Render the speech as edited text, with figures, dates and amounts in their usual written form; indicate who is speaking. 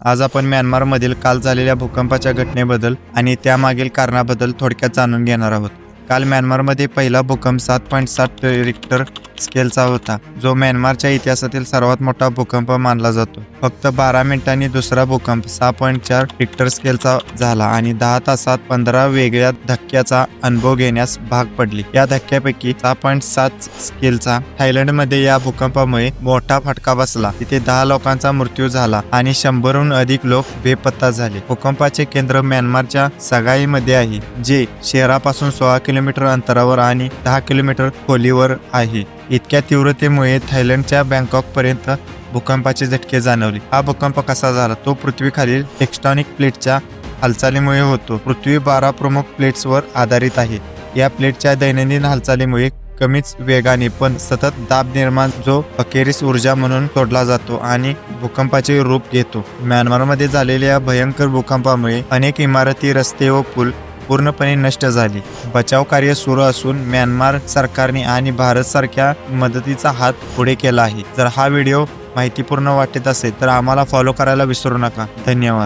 Speaker 1: आज आपण म्यानमारमधील काल झालेल्या भूकंपाच्या घटनेबद्दल आणि त्यामागील कारणाबद्दल थोडक्यात जाणून घेणार आहोत. काल म्यानमारमध्ये पहिला भूकंप 7.7 रिक्टर स्केलचा होता, जो म्यानमारच्या इतिहासातील सर्वात मोठा भूकंप मानला जातो. फक्त 12 मिनिटांनी दुसरा भूकंप 6.4 रिक्टर स्केलचा झाला आणि 10 तासात 15 वेगळ्या धक्क्याचा अनुभव घेण्यास भाग पडली. या धक्क्यापैकी 6.7 स्केलचा थायलंडमध्ये या भूकंपामुळे मोठा फटका बसला. तिथे 10 लोकांचा मृत्यू झाला आणि 100हून अधिक लोक बेपत्ता झाले. भूकंपाचे केंद्र म्यानमारच्या सगाईमध्ये आहे, जे शहरापासून 16 किलोमीटर अंतरावर आणि 10 किलोमीटर खोलीवर आहे. इतक्या तीव्रतेमुळे थायलंडच्या बँकॉकपर्यंत भूकंपाचे झटके जाणवले. हा भूकंप कसा झाला? तो पृथ्वीखालील टेक्टोनिक प्लेटच्या हालचालीमुळे होतो. पृथ्वी 12 प्रमुख प्लेट्सवर आधारित आहे. या प्लेटच्या दैनंदिन हालचालीमुळे कमीच वेगाने पण सतत दाब निर्माण, जो अखेरीस ऊर्जा म्हणून सोडला जातो आणि भूकंपाचे रूप घेतो. म्यानमारमध्ये झालेल्या भयंकर भूकंपामुळे अनेक इमारती, रस्ते व पूल पूर्णपणे नष्ट झाली. बचाव कार्य सुरू असून म्यानमार सरकारने आणि भारत सारख्या मदतीचा हात पुढे केला आहे. जर हा व्हिडिओ माहितीपूर्ण वाटत असेल तर आम्हाला फॉलो करायला विसरू नका. धन्यवाद.